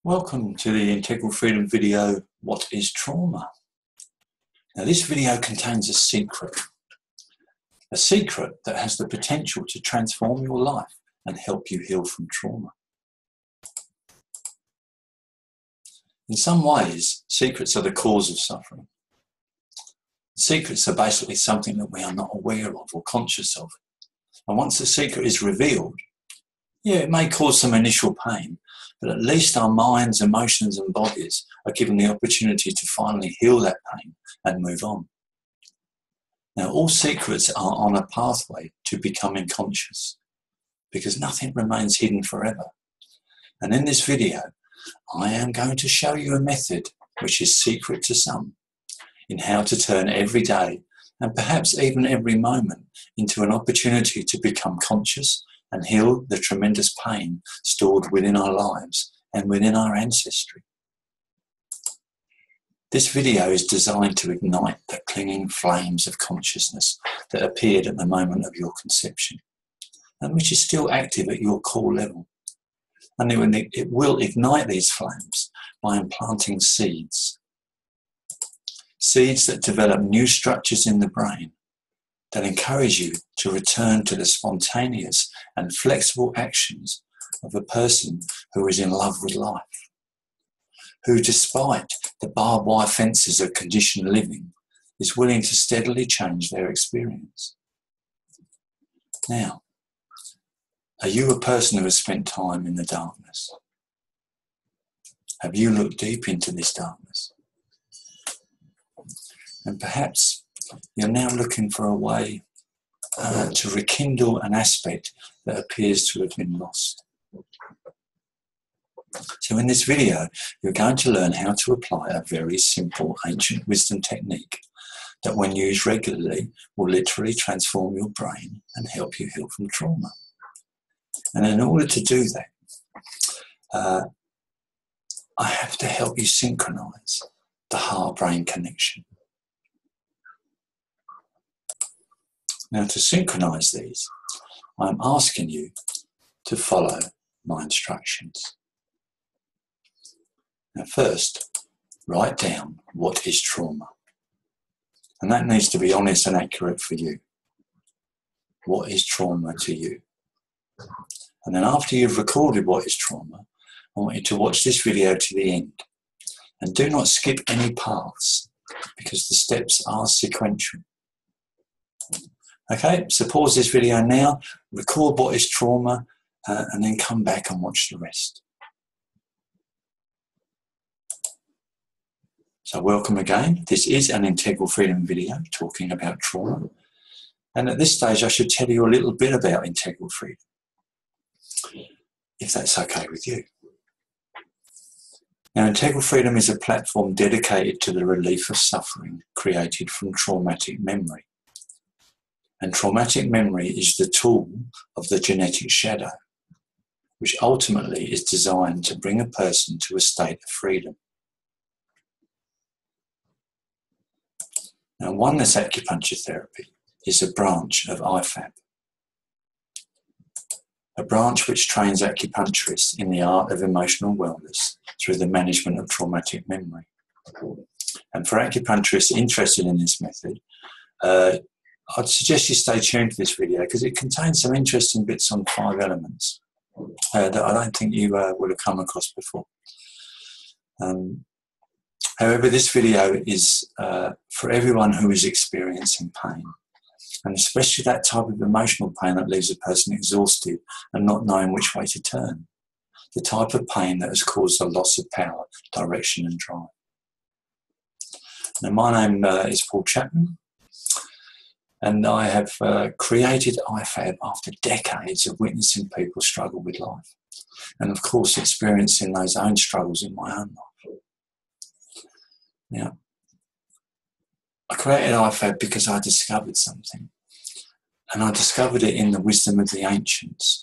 Welcome to the Integral Freedom video, What is Trauma? Now this video contains a secret that has the potential to transform your life and help you heal from trauma. In some ways, secrets are the cause of suffering. Secrets are basically something that we are not aware of or conscious of. And once the secret is revealed, it may cause some initial pain, but at least our minds, emotions and bodies are given the opportunity to finally heal that pain and move on. Now, all secrets are on a pathway to becoming conscious because nothing remains hidden forever. And in this video, I am going to show you a method which is secret to some in how to turn every day and perhaps even every moment into an opportunity to become conscious and heal the tremendous pain stored within our lives and within our ancestry. This video is designed to ignite the clinging flames of consciousness that appeared at the moment of your conception and which is still active at your core level. And it will ignite these flames by implanting seeds that develop new structures in the brain that encourage you to return to the spontaneous and flexible actions of a person who is in love with life, who, despite the barbed wire fences of conditioned living, is willing to steadily change their experience. Now, are you a person who has spent time in the darkness? Have you looked deep into this darkness? And perhaps you're now looking for a way to rekindle an aspect that appears to have been lost. So in this video, you're going to learn how to apply a very simple ancient wisdom technique that, when used regularly, will literally transform your brain and help you heal from trauma. And in order to do that, I have to help you synchronize the heart-brain connection. Now, to synchronize these, I'm asking you to follow my instructions. Now, first, write down what is trauma. And that needs to be honest and accurate for you. What is trauma to you? And then after you've recorded what is trauma, I want you to watch this video to the end. And do not skip any paths because the steps are sequential. Okay, so pause this video now, record what is trauma, and then come back and watch the rest. So welcome again. This is an Integral Freedom video talking about trauma. And at this stage, I should tell you a little bit about Integral Freedom, if that's okay with you. Now, Integral Freedom is a platform dedicated to the relief of suffering created from traumatic memory. And traumatic memory is the tool of the genetic shadow, which ultimately is designed to bring a person to a state of freedom. Now, Oneness Acupuncture Therapy is a branch of IFAP, a branch which trains acupuncturists in the art of emotional wellness through the management of traumatic memory. And for acupuncturists interested in this method, I'd suggest you stay tuned to this video because it contains some interesting bits on 5 elements that I don't think you would have come across before. However, this video is for everyone who is experiencing pain, and especially that type of emotional pain that leaves a person exhausted and not knowing which way to turn. The type of pain that has caused a loss of power, direction and drive. Now, my name is Paul Chapman. And I have created IFAB after decades of witnessing people struggle with life. And of course, experiencing those own struggles in my own life. Now, I created IFAB because I discovered something. And I discovered it in the wisdom of the ancients.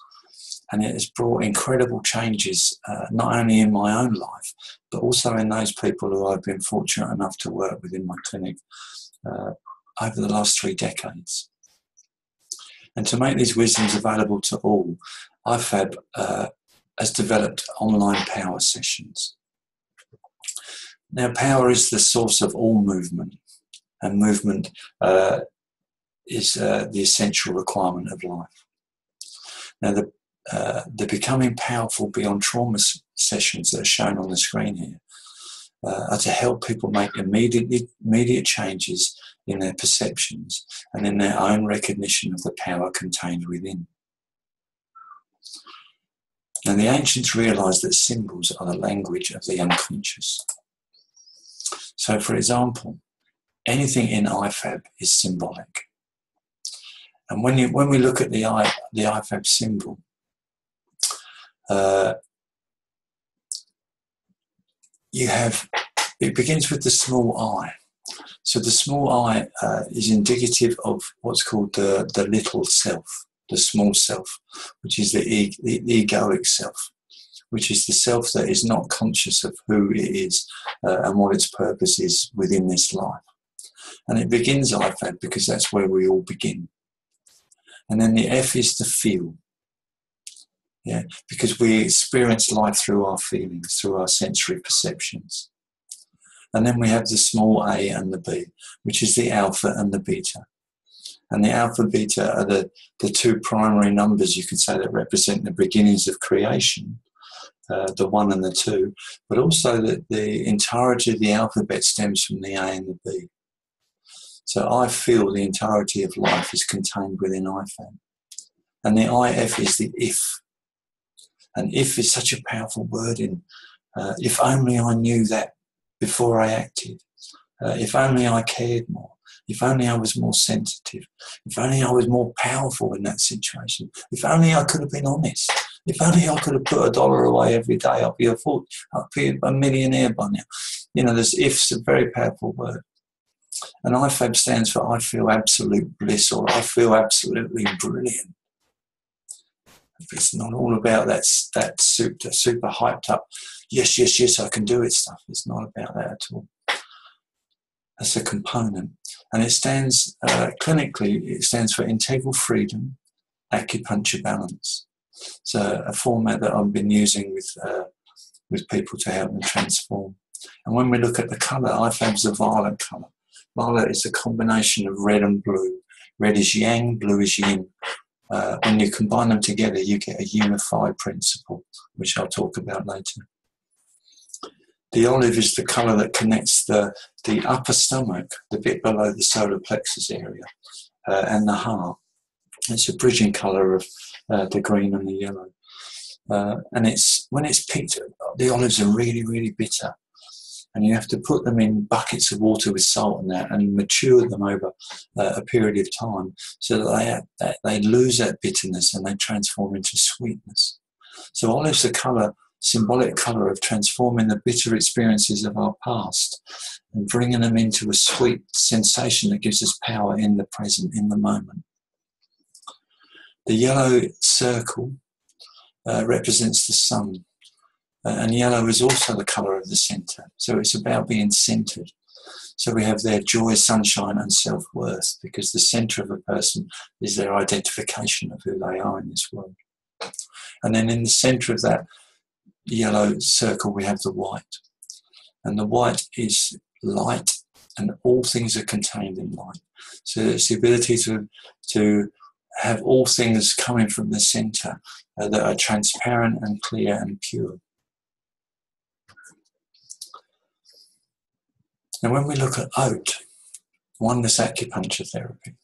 And it has brought incredible changes, not only in my own life, but also in those people who I've been fortunate enough to work with in my clinic over the last 3 decades. And to make these wisdoms available to all, IFAB has developed online power sessions. Now, power is the source of all movement, and movement is the essential requirement of life. Now, the becoming powerful beyond trauma sessions that are shown on the screen here are to help people make immediate changes in their perceptions and in their own recognition of the power contained within. Now, the ancients realized that symbols are the language of the unconscious. So, for example, anything in IFAB is symbolic. And when we look at the IFAB symbol, it begins with the small I. So the small I is indicative of what's called the little self, the small self, which is the egoic self, which is the self that is not conscious of who it is and what its purpose is within this life. And it begins IFAB because that's where we all begin. And then the F is the feel. Yeah, because we experience life through our feelings, through our sensory perceptions. And then we have the small a and the b, which is the alpha and the beta. And the alpha beta are the two primary numbers, you could say, that represent the beginnings of creation, the 1 and the 2, but also that the entirety of the alphabet stems from the A and the B. So I feel the entirety of life is contained within IFAB. And the IF is the if. And if is such a powerful word in, if only I knew that before I acted, if only I cared more, if only I was more sensitive, if only I was more powerful in that situation, if only I could have been honest, if only I could have put $1 away every day, I'd be a millionaire by now. You know, there's if's a very powerful word. And IFAB stands for I feel absolute bliss, or I feel absolutely brilliant. It's not all about that super hyped up, yes, I can do it stuff. It's not about that at all. That's a component. And it stands, clinically, it stands for Integral Freedom Acupuncture Balance. It's a format that I've been using with people to help them transform. And when we look at the colour, IFAB's a violet colour. Violet is a combination of red and blue. Red is yang, blue is yin. When you combine them together, you get a unified principle, which I'll talk about later. The olive is the colour that connects the upper stomach, the bit below the solar plexus area, and the heart. It's a bridging colour of the green and the yellow. And when it's picked, the olives are really, really bitter. And you have to put them in buckets of water with salt and that, and mature them over a period of time, so that they lose that bitterness and they transform into sweetness. So olive's a symbolic colour of transforming the bitter experiences of our past and bringing them into a sweet sensation that gives us power in the present, in the moment. The yellow circle represents the sun. And yellow is also the colour of the centre. So it's about being centred. So we have their joy, sunshine and self-worth, because the centre of a person is their identification of who they are in this world. And then in the centre of that yellow circle we have the white. And the white is light, and all things are contained in light. So it's the ability to have all things coming from the centre that are transparent and clear and pure. Now, when we look at oat, Oneness Acupuncture Therapy,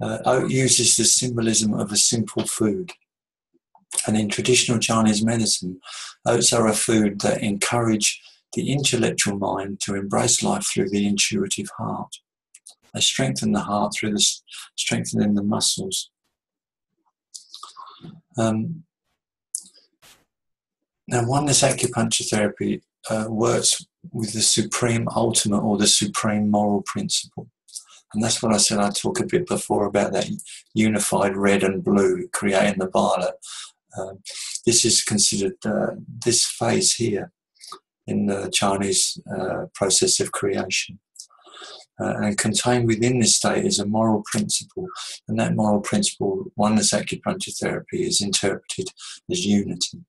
oat uses the symbolism of a simple food. And in traditional Chinese medicine, oats are a food that encourage the intellectual mind to embrace life through the intuitive heart. They strengthen the heart through the strengthening the muscles. Now, Oneness Acupuncture Therapy works with the supreme ultimate, or the supreme moral principle. And that's what I said. I talked a bit before about that unified red and blue creating the violet. This is considered this phase here in the Chinese process of creation. And contained within this state is a moral principle, and that moral principle, oneness acupuncture therapy, is interpreted as unity.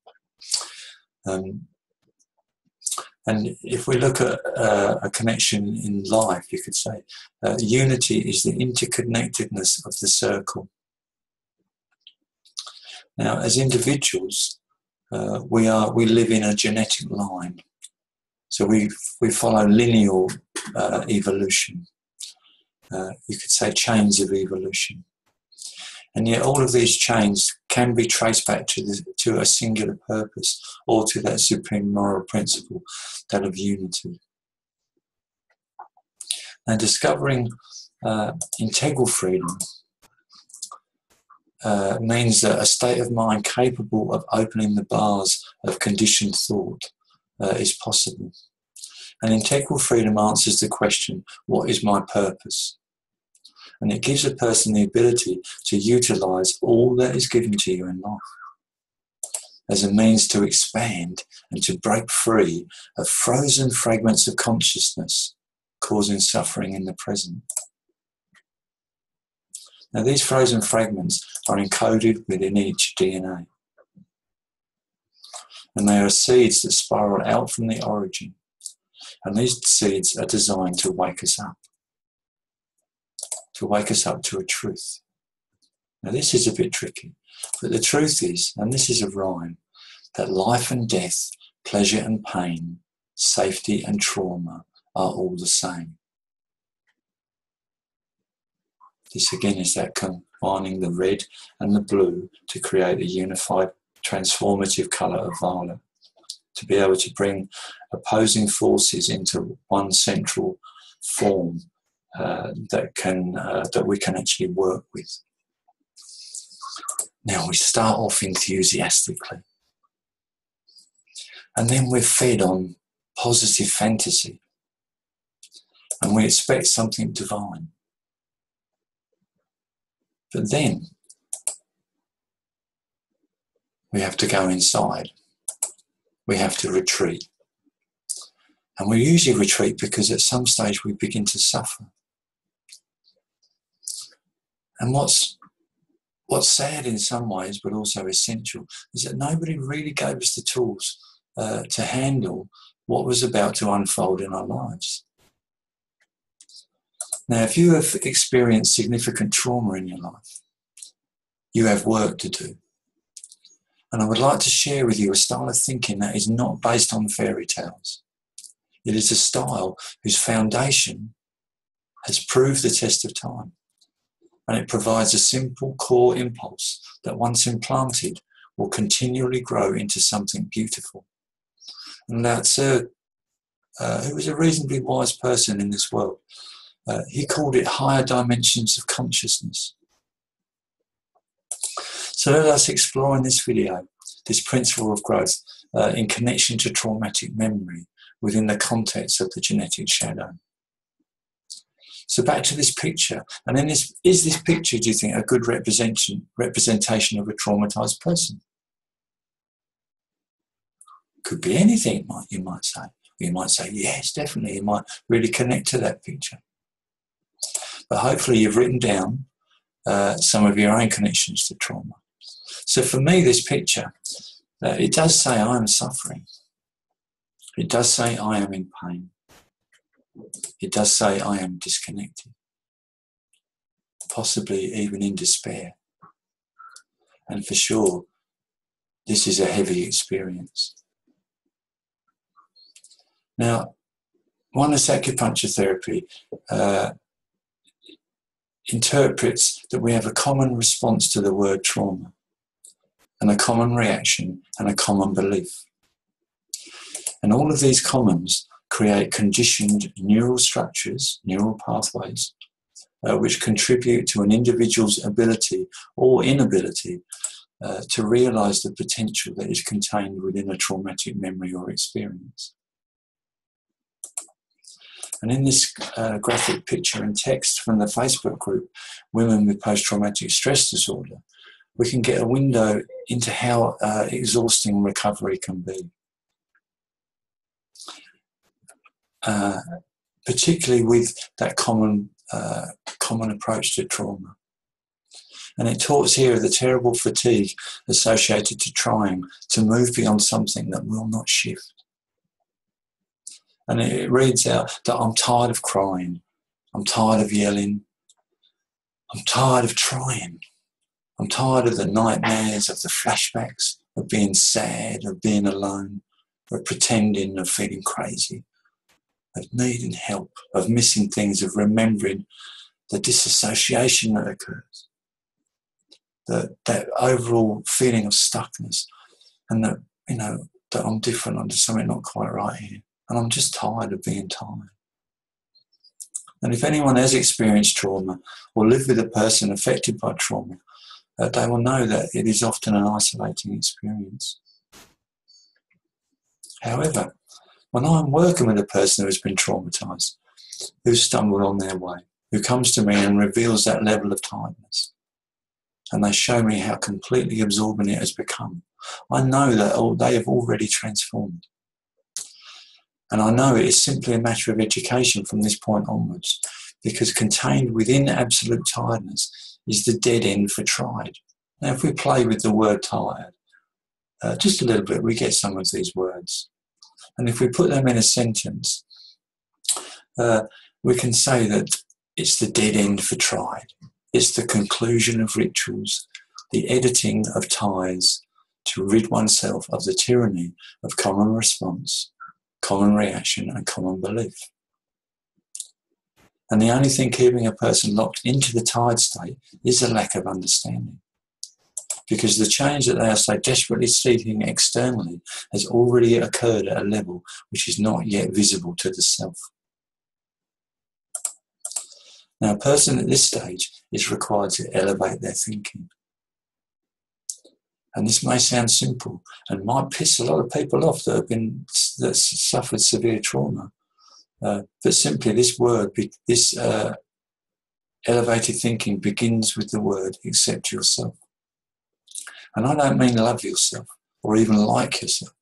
And if we look at a connection in life, you could say unity is the interconnectedness of the circle. Now, as individuals, we live in a genetic line, so we follow linear evolution. You could say chains of evolution, and yet all of these chains can be traced back to a singular purpose, or to that supreme moral principle, that of unity. Now, discovering integral freedom means that a state of mind capable of opening the bars of conditioned thought is possible. And integral freedom answers the question, what is my purpose? And it gives a person the ability to utilize all that is given to you in life as a means to expand and to break free of frozen fragments of consciousness causing suffering in the present. Now, these frozen fragments are encoded within each DNA. And they are seeds that spiral out from the origin. And these seeds are designed to wake us up to a truth. Now, this is a bit tricky, but the truth is, and this is a rhyme, that life and death, pleasure and pain, safety and trauma are all the same. This again is that combining the red and the blue to create a unified, transformative colour of violet, to be able to bring opposing forces into one central form that we can actually work with. Now, we start off enthusiastically, and then we're fed on positive fantasy, and we expect something divine. But then we have to go inside. We have to retreat. And we usually retreat because at some stage we begin to suffer. And what's sad in some ways, but also essential, is that nobody really gave us the tools to handle what was about to unfold in our lives. Now, if you have experienced significant trauma in your life, you have work to do. And I would like to share with you a style of thinking that is not based on fairy tales. It is a style whose foundation has proved the test of time. And it provides a simple core impulse that, once implanted, will continually grow into something beautiful. And Lao Tzu, who was a reasonably wise person in this world, he called it higher dimensions of consciousness. So let us explore in this video this principle of growth in connection to traumatic memory within the context of the genetic shadow. So back to this picture. And then is this picture, do you think, a good representation of a traumatized person? Could be anything, you might say. You might say, yes, definitely. You might really connect to that picture. But hopefully you've written down some of your own connections to trauma. So for me, this picture, it does say I am suffering. It does say I am in pain. It does say I am disconnected, possibly even in despair. And for sure, this is a heavy experience. Now, Oneness Acupuncture Therapy interprets that we have a common response to the word trauma, and a common reaction and a common belief. And all of these commons create conditioned neural structures, neural pathways, which contribute to an individual's ability or inability to realize the potential that is contained within a traumatic memory or experience. And in this graphic picture and text from the Facebook group, Women with Post-Traumatic Stress Disorder, we can get a window into how exhausting recovery can be. particularly with that common approach to trauma. And it talks here of the terrible fatigue associated to trying to move beyond something that will not shift. And it reads out that I'm tired of crying, I'm tired of yelling, I'm tired of trying, I'm tired of the nightmares, of the flashbacks, of being sad, of being alone, of pretending, of feeling crazy, of needing help, of missing things, of remembering the disassociation that occurs. That overall feeling of stuckness, and that, that I'm different, I'm just something not quite right here. And I'm just tired of being tired. And if anyone has experienced trauma or lived with a person affected by trauma, they will know that it is often an isolating experience. However, when I'm working with a person who has been traumatised, who's stumbled on their way, who comes to me and reveals that level of tiredness, and they show me how completely absorbent it has become, I know that they have already transformed. And I know it is simply a matter of education from this point onwards, because contained within absolute tiredness is the dead end for tried. Now, if we play with the word tired, just a little bit, we get some of these words. And if we put them in a sentence, we can say that it's the dead end for tried. It's the conclusion of rituals, the editing of ties to rid oneself of the tyranny of common response, common reaction, and common belief. And the only thing keeping a person locked into the tired state is a lack of understanding. Because the change that they are so desperately seeking externally has already occurred at a level which is not yet visible to the self. Now, a person at this stage is required to elevate their thinking. And this may sound simple and might piss a lot of people off that suffered severe trauma. But simply this elevated thinking begins with the word accept yourself. And I don't mean love yourself or even like yourself.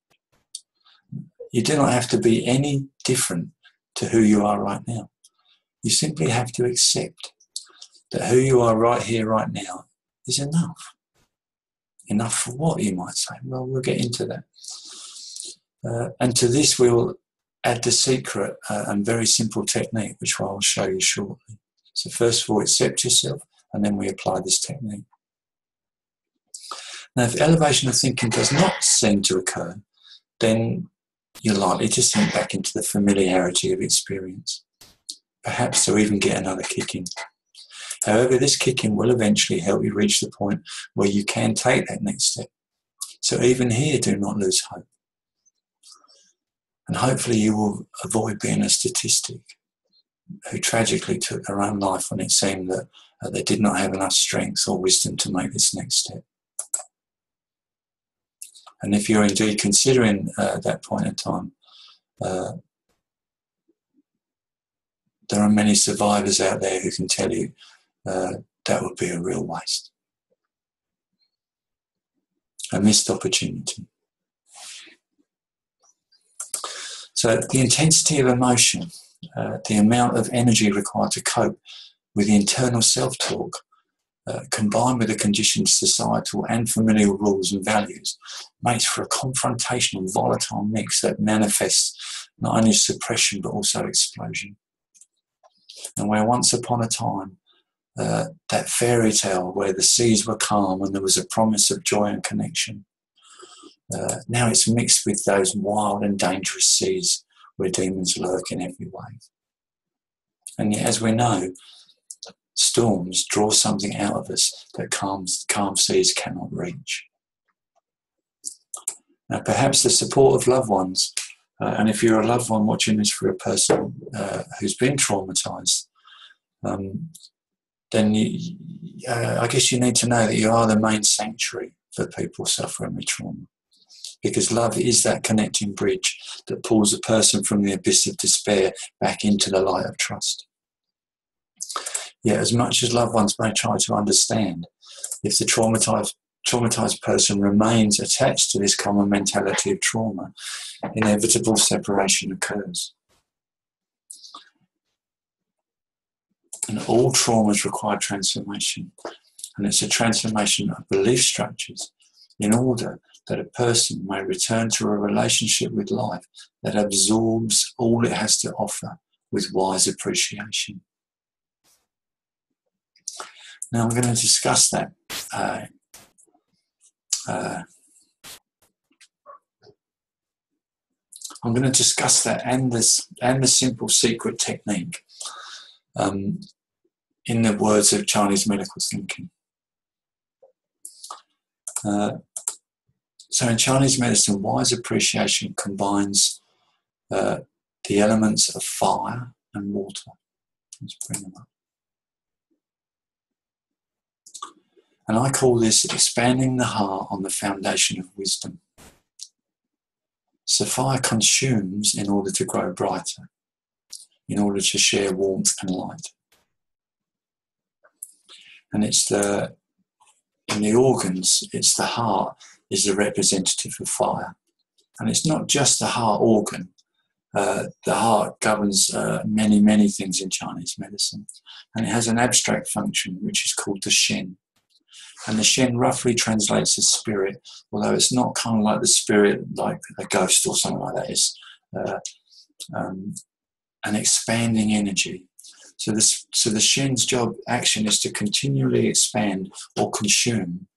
You do not have to be any different to who you are right now. You simply have to accept that who you are right here, right now is enough. Enough for what, you might say? Well, we'll get into that. And to this we'll add the secret and very simple technique, which I will show you shortly. So first of all, accept yourself, and then we apply this technique. Now, if elevation of thinking does not seem to occur, then you're likely to sink back into the familiarity of experience, perhaps to even get another kick in. However, this kick-in will eventually help you reach the point where you can take that next step. So even here, do not lose hope. And hopefully you will avoid being a statistic who tragically took their own life when it seemed that they did not have enough strength or wisdom to make this next step. And if you're indeed considering that point in time, there are many survivors out there who can tell you that would be a real waste. A missed opportunity. So the intensity of emotion, the amount of energy required to cope with the internal self-talk, combined with the conditioned societal and familial rules and values, makes for a confrontational, volatile mix that manifests not only suppression but also explosion. And where once upon a time, that fairy tale where the seas were calm and there was a promise of joy and connection, now it's mixed with those wild and dangerous seas where demons lurk in every wave. And yet, as we know, storms draw something out of us that calm seas cannot reach. Now, perhaps the support of loved ones, and if you're a loved one watching this for a person who's been traumatised, then I guess you need to know that you are the main sanctuary for people suffering with trauma. Because love is that connecting bridge that pulls a person from the abyss of despair back into the light of trust. Yet, as much as loved ones may try to understand, if the traumatized person remains attached to this common mentality of trauma, inevitable separation occurs. And all traumas require transformation. And it's a transformation of belief structures in order that a person may return to a relationship with life that absorbs all it has to offer with wise appreciation. Now I'm going to discuss that. I'm going to discuss that and the simple secret technique in the words of Chinese medical thinking. So in Chinese medicine, wise appreciation combines the elements of fire and water. Let's bring them up. And I call this expanding the heart on the foundation of wisdom. So fire consumes in order to grow brighter, in order to share warmth and light. And in the organs, it's the heart is the representative of fire. And it's not just the heart organ. The heart governs many, many things in Chinese medicine. And it has an abstract function, which is called the Shen. And the Shen roughly translates as spirit, although it's not kind of like the spirit, like a ghost or something like that. It's an expanding energy. So the Shen's action is to continually expand or consume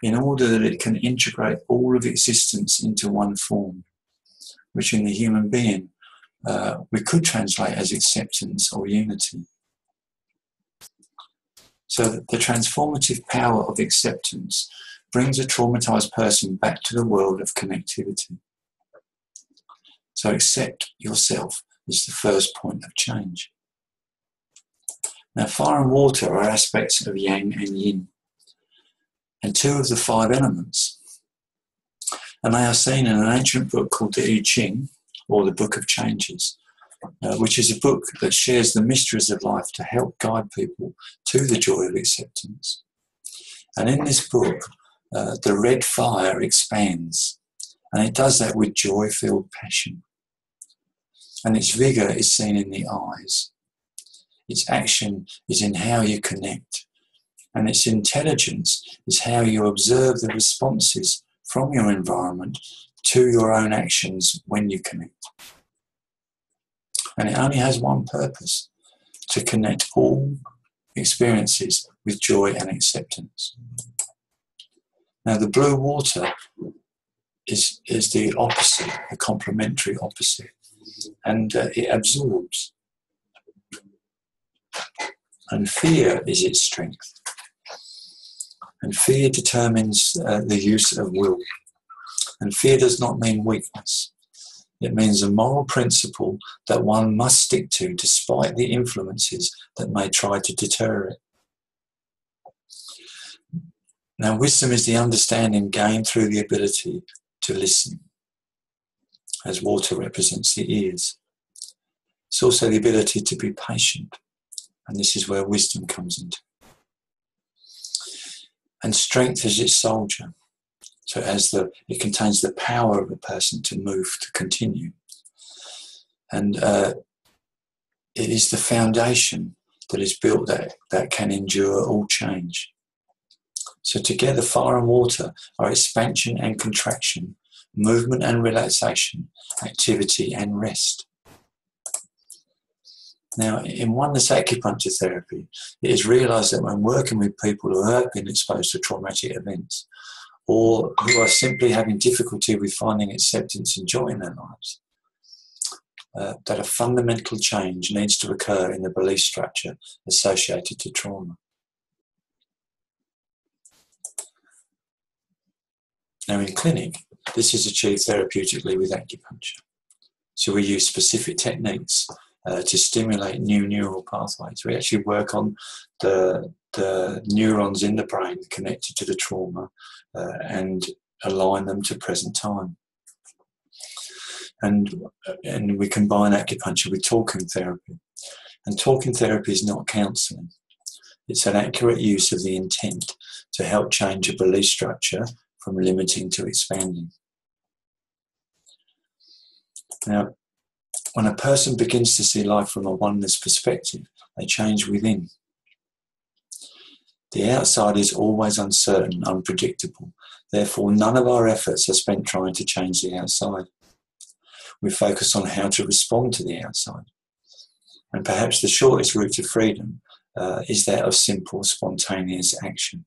in order that it can integrate all of existence into one form, which in the human being we could translate as acceptance or unity. So that the transformative power of acceptance brings a traumatized person back to the world of connectivity. So accept yourself is the first point of change. Now, fire and water are aspects of yang and yin, and two of the 5 elements. And they are seen in an ancient book called the I Ching, or the Book of Changes, which is a book that shares the mysteries of life to help guide people to the joy of acceptance. And in this book, the red fire expands, and it does that with joy-filled passion. And its vigour is seen in the eyes. Its action is in how you connect. And its intelligence is how you observe the responses from your environment to your own actions when you connect. And it only has one purpose: to connect all experiences with joy and acceptance. Now, the blue water is the opposite, the complementary opposite, and it absorbs. And fear is its strength. And fear determines the use of will. And fear does not mean weakness. It means a moral principle that one must stick to despite the influences that may try to deter it. Now, wisdom is the understanding gained through the ability to listen, as water represents the ears. It's also the ability to be patient, and this is where wisdom comes into. And strength is its soldier. So it contains the power of a person to move, to continue. And it is the foundation that is built that can endure all change. So together, fire and water are expansion and contraction, movement and relaxation, activity and rest. Now, in Oneness Acupuncture Therapy, it is realised that when working with people who have been exposed to traumatic events, or who are simply having difficulty with finding acceptance and joy in their lives, that a fundamental change needs to occur in the belief structure associated to trauma. Now, in clinic, this is achieved therapeutically with acupuncture. So we use specific techniques to stimulate new neural pathways. We actually work on the neurons in the brain connected to the trauma and align them to present time. And we combine acupuncture with talking therapy. And talking therapy is not counselling. It's an accurate use of the intent to help change a belief structure from limiting to expanding. Now, When a person begins to see life from a oneness perspective, they change within. The outside is always uncertain, unpredictable. Therefore, none of our efforts are spent trying to change the outside. We focus on how to respond to the outside. And perhaps the shortest route to freedom is that of simple, spontaneous action.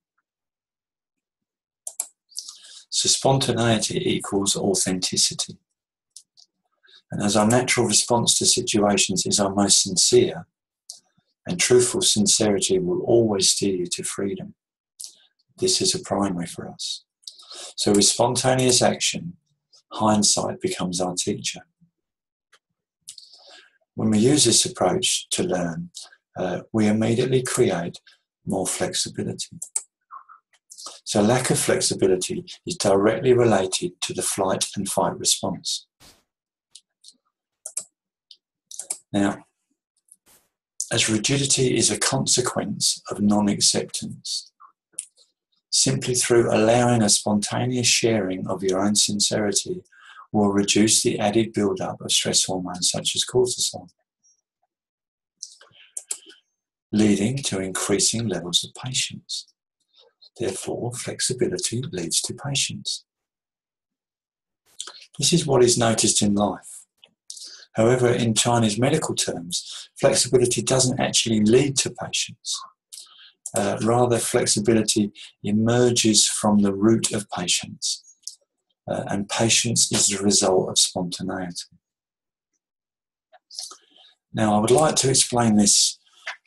So spontaneity equals authenticity. And as our natural response to situations is our most sincere, and truthful sincerity will always steer you to freedom. This is a primary for us. So with spontaneous action, hindsight becomes our teacher. When we use this approach to learn, we immediately create more flexibility. So lack of flexibility is directly related to the flight and fight response. Now, as rigidity is a consequence of non-acceptance, simply through allowing a spontaneous sharing of your own sincerity will reduce the added build-up of stress hormones such as cortisol, leading to increasing levels of patience. Therefore, flexibility leads to patience. This is what is noticed in life. However, in Chinese medical terms, flexibility doesn't actually lead to patience. Rather, flexibility emerges from the root of patience, and patience is the result of spontaneity. Now, I would like to explain this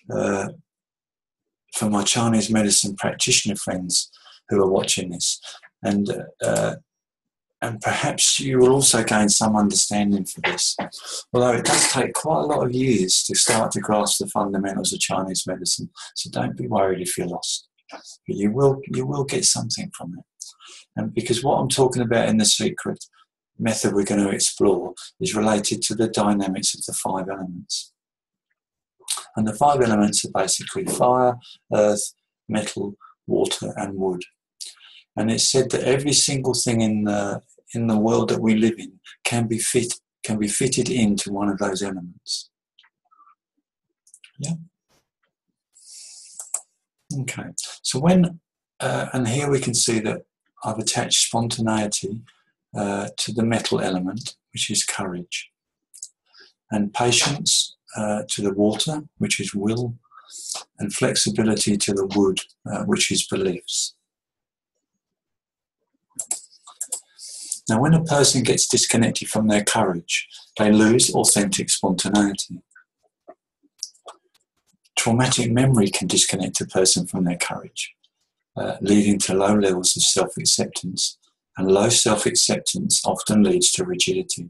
for my Chinese medicine practitioner friends who are watching this, and perhaps you will also gain some understanding for this. Although it does take quite a lot of years to start to grasp the fundamentals of Chinese medicine, so don't be worried if you're lost. But you will get something from it. And because what I'm talking about in the secret method we're going to explore is related to the dynamics of the 5 elements. And the 5 elements are basically fire, earth, metal, water, and wood. And it's said that every single thing in the world that we live in can be fitted into one of those elements. Yeah. Okay. So when and here we can see that I've attached spontaneity to the metal element, which is courage, and patience to the water, which is will, and flexibility to the wood, which is beliefs. Now, when a person gets disconnected from their courage, they lose authentic spontaneity. Traumatic memory can disconnect a person from their courage, leading to low levels of self-acceptance, and low self-acceptance often leads to rigidity.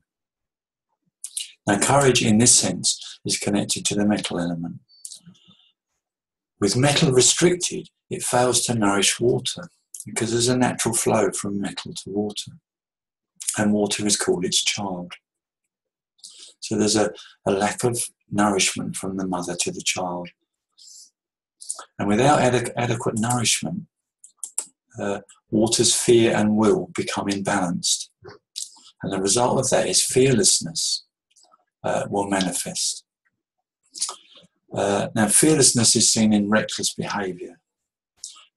Now, courage in this sense is connected to the metal element. With metal restricted, it fails to nourish water because there's a natural flow from metal to water. And water is called its child. So there's a lack of nourishment from the mother to the child. And without adequate nourishment, water's fear and will become imbalanced. And the result of that is fearlessness will manifest. Now, fearlessness is seen in reckless behaviour,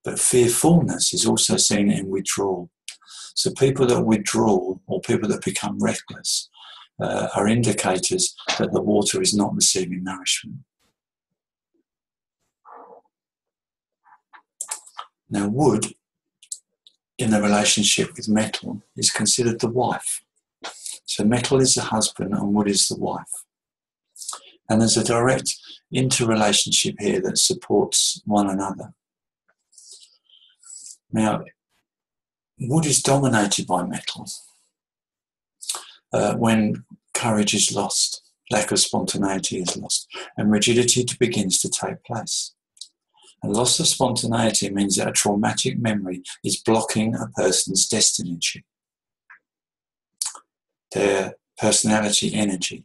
but fearfulness is also seen in withdrawal. So people that withdraw or people that become reckless are indicators that the water is not receiving nourishment. Now, wood in the relationship with metal is considered the wife. So metal is the husband and wood is the wife. And there's a direct interrelationship here that supports one another. Now, wood is dominated by metal when courage is lost, lack of spontaneity is lost, and rigidity begins to take place. And loss of spontaneity means that a traumatic memory is blocking a person's destiny, their personality energy.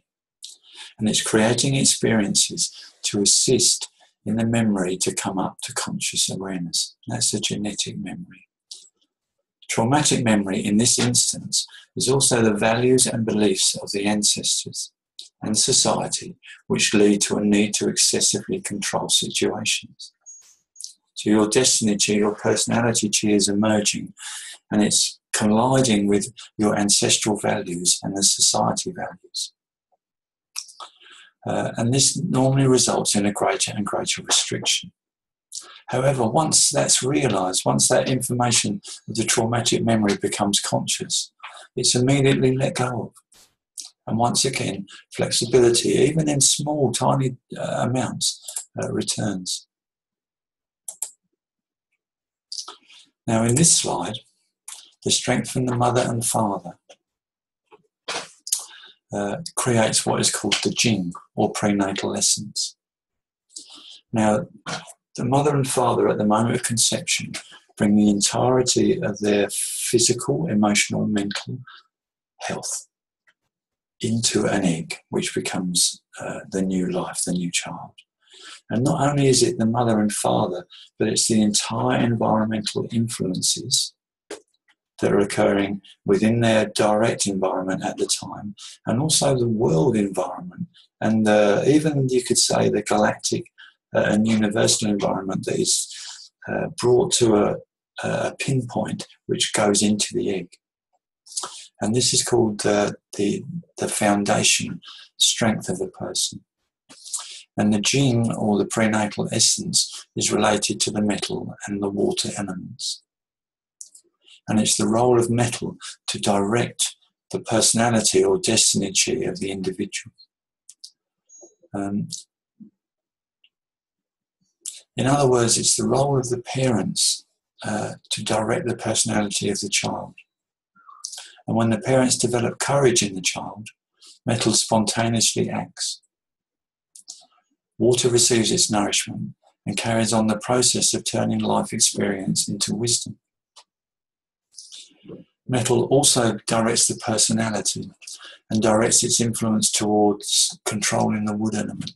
And it's creating experiences to assist in the memory to come up to conscious awareness. That's a genetic memory. Traumatic memory in this instance is also the values and beliefs of the ancestors and society, which lead to a need to excessively control situations. So your destiny chi, your personality chi is emerging, and it's colliding with your ancestral values and the society values. And this normally results in a greater and greater restriction. However, once that's realised, once that information of the traumatic memory becomes conscious, it's immediately let go of. And once again, flexibility, even in small, tiny amounts, returns. Now, in this slide, the strength from the mother and father creates what is called the Jing, or prenatal essence. Now, the mother and father at the moment of conception bring the entirety of their physical, emotional, mental health into an egg, which becomes the new life, the new child. And not only is it the mother and father, but it's the entire environmental influences that are occurring within their direct environment at the time, and also the world environment, and even, you could say, the galactic and universal environment that is brought to a pinpoint which goes into the egg. And this is called the foundation strength of a person. And the Jing, or the prenatal essence, is related to the metal and the water elements. And it's the role of metal to direct the personality or destiny chi of the individual. In other words, it's the role of the parents to direct the personality of the child. And when the parents develop courage in the child, metal spontaneously acts. Water receives its nourishment and carries on the process of turning life experience into wisdom. Metal also directs the personality and directs its influence towards controlling the wood element,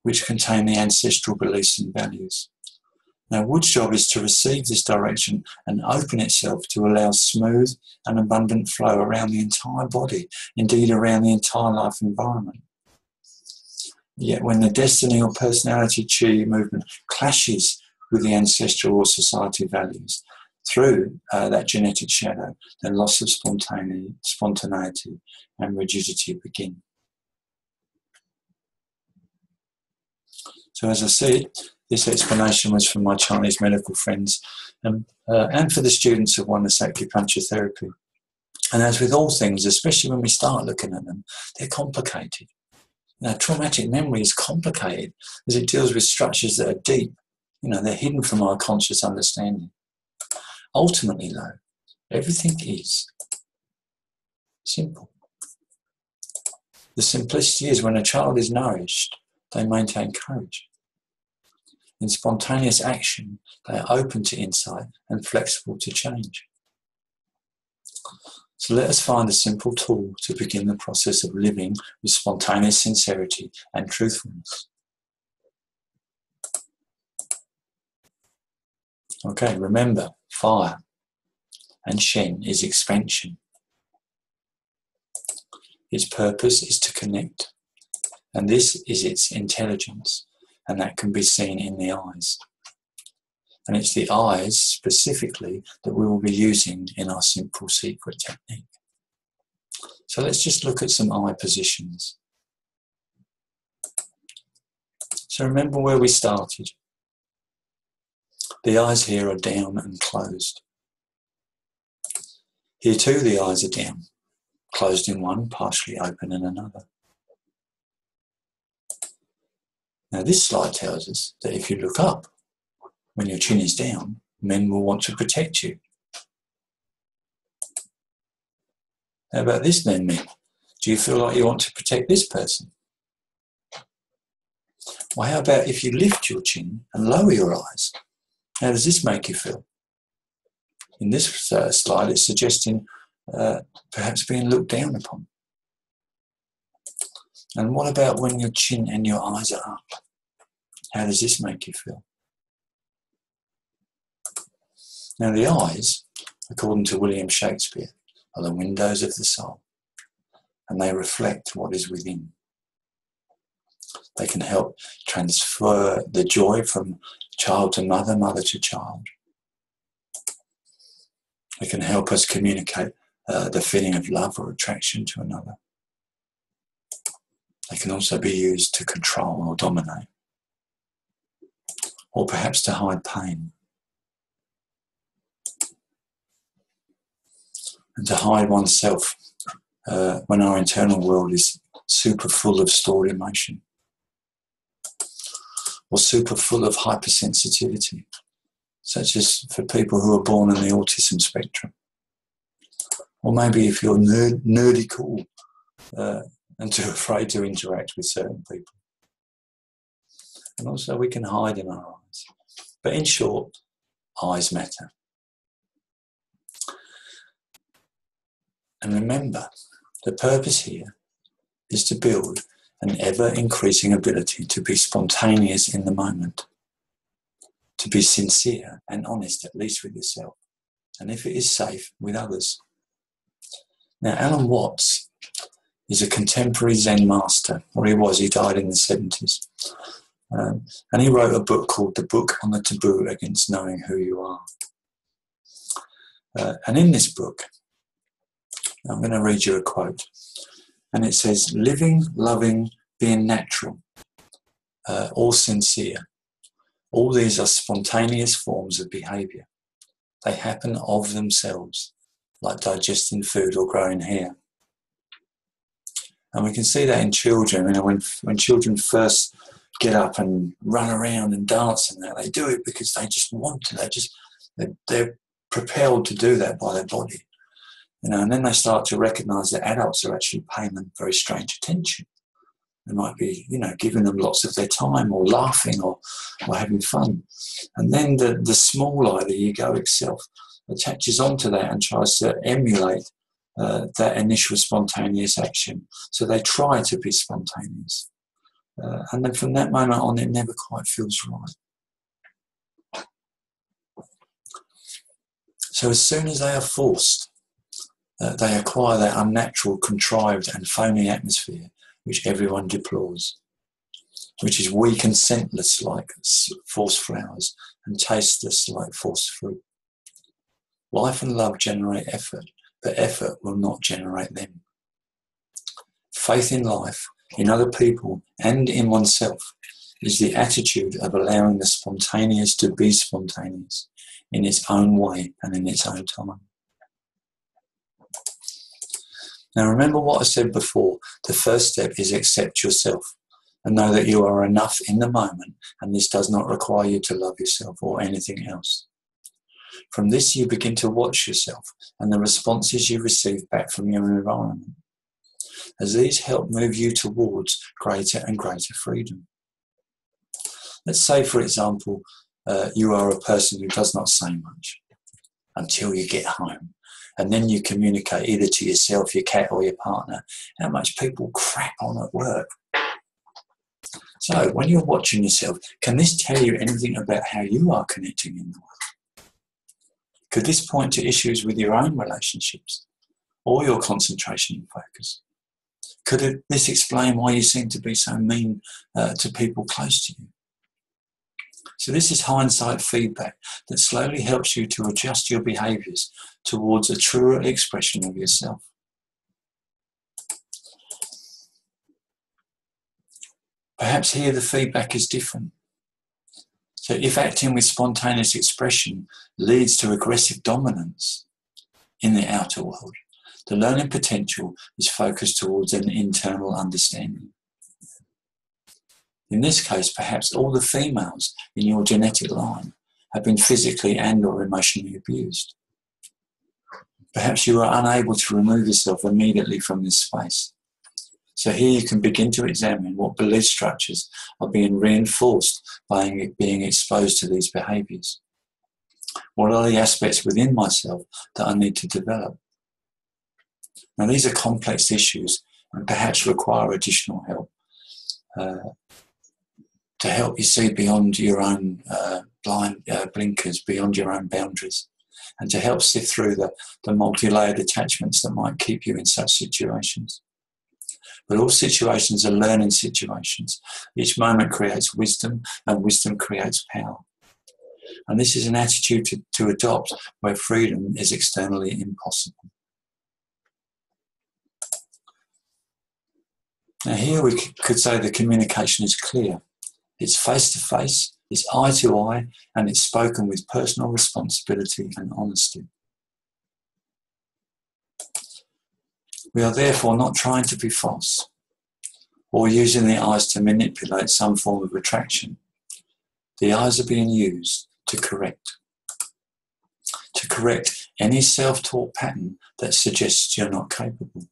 which contain the ancestral beliefs and values. Now, wood's job is to receive this direction and open itself to allow smooth and abundant flow around the entire body, indeed around the entire life environment. Yet when the destiny or personality chi movement clashes with the ancestral or society values through that genetic shadow, then loss of spontaneity and rigidity begin. So as I said, this explanation was from my Chinese medical friends and for the students of Oneness Acupuncture Therapy. And as with all things, especially when we start looking at them, they're complicated. Now, traumatic memory is complicated as it deals with structures that are deep. They're hidden from our conscious understanding. Ultimately, though, everything is simple. The simplicity is when a child is nourished, they maintain courage. In spontaneous action, they are open to insight and flexible to change. So let us find a simple tool to begin the process of living with spontaneous sincerity and truthfulness. Okay, remember, fire and Shen is expansion. Its purpose is to connect, and this is its intelligence, and that can be seen in the eyes. And it's the eyes specifically that we will be using in our simple secret technique. So let's just look at some eye positions. So remember where we started. The eyes here are down and closed. Here too the eyes are down, closed in one, partially open in another. Now this slide tells us that if you look up, when your chin is down, men will want to protect you. How about this then, men? Do you feel like you want to protect this person? Well, how about if you lift your chin and lower your eyes? How does this make you feel? In this slide, it's suggesting perhaps being looked down upon. And what about when your chin and your eyes are up? How does this make you feel? Now, the eyes, according to William Shakespeare, are the windows of the soul. and they reflect what is within. They can help transfer the joy from child to mother, mother to child. They can help us communicate the feeling of love or attraction to another. They can also be used to control or dominate, or perhaps to hide pain. And to hide oneself when our internal world is super full of stored emotion, or super full of hypersensitivity, such as for people who are born on the autism spectrum. Or maybe if you're nerdy cool and too afraid to interact with certain people. And also we can hide in our eyes. But in short, eyes matter. And remember, the purpose here is to build an ever-increasing ability to be spontaneous in the moment, to be sincere and honest, at least with yourself, and if it is safe, with others. Now, Alan Watts is a contemporary Zen master, or he was, he died in the 70s. And he wrote a book called The Book on the Taboo Against Knowing Who You Are. And in this book, I'm going to read you a quote. And it says, living, loving, being natural, all sincere. All these are spontaneous forms of behaviour. They happen of themselves, like digesting food or growing hair. And we can see that in children. You know, when children first get up and run around and dance and that, they do it because they just want to. They're propelled to do that by their body. You know, and then they start to recognise that adults are actually paying them very strange attention. They might be, you know, giving them lots of their time, or laughing, or having fun. And then the small I, the egoic self, attaches onto that and tries to emulate that initial spontaneous action. So they try to be spontaneous. And then from that moment on, it never quite feels right. So as soon as they are forced, they acquire that unnatural, contrived and phony atmosphere which everyone deplores, which is weak and scentless like forced flowers and tasteless like forced fruit. Life and love generate effort, but effort will not generate them. Faith in life, in other people and in oneself is the attitude of allowing the spontaneous to be spontaneous in its own way and in its own time. Now remember what I said before, the first step is accept yourself and know that you are enough in the moment, and this does not require you to love yourself or anything else. From this you begin to watch yourself and the responses you receive back from your environment, as these help move you towards greater and greater freedom. Let's say, for example, you are a person who does not say much until you get home. And then you communicate either to yourself, your cat or your partner how much people crap on at work. So when you're watching yourself, can this tell you anything about how you are connecting in the world? Could this point to issues with your own relationships or your concentration and focus? Could this explain why you seem to be so mean to people close to you? So this is hindsight feedback that slowly helps you to adjust your behaviours towards a truer expression of yourself. Perhaps here the feedback is different. So if acting with spontaneous expression leads to aggressive dominance in the outer world, the learning potential is focused towards an internal understanding. In this case, perhaps all the females in your genetic line have been physically and or emotionally abused. Perhaps you are unable to remove yourself immediately from this space. So here you can begin to examine what belief structures are being reinforced by being exposed to these behaviours. What are the aspects within myself that I need to develop? Now these are complex issues and perhaps require additional help. To help you see beyond your own blinkers, beyond your own boundaries, and to help sift through the multi-layered attachments that might keep you in such situations. But all situations are learning situations. Each moment creates wisdom, and wisdom creates power. And this is an attitude to adopt where freedom is externally impossible. Now here we could say the communication is clear. It's face-to-face, it's eye-to-eye, and it's spoken with personal responsibility and honesty. We are therefore not trying to be false or using the eyes to manipulate some form of attraction. The eyes are being used to correct any self-talk pattern that suggests you're not capable.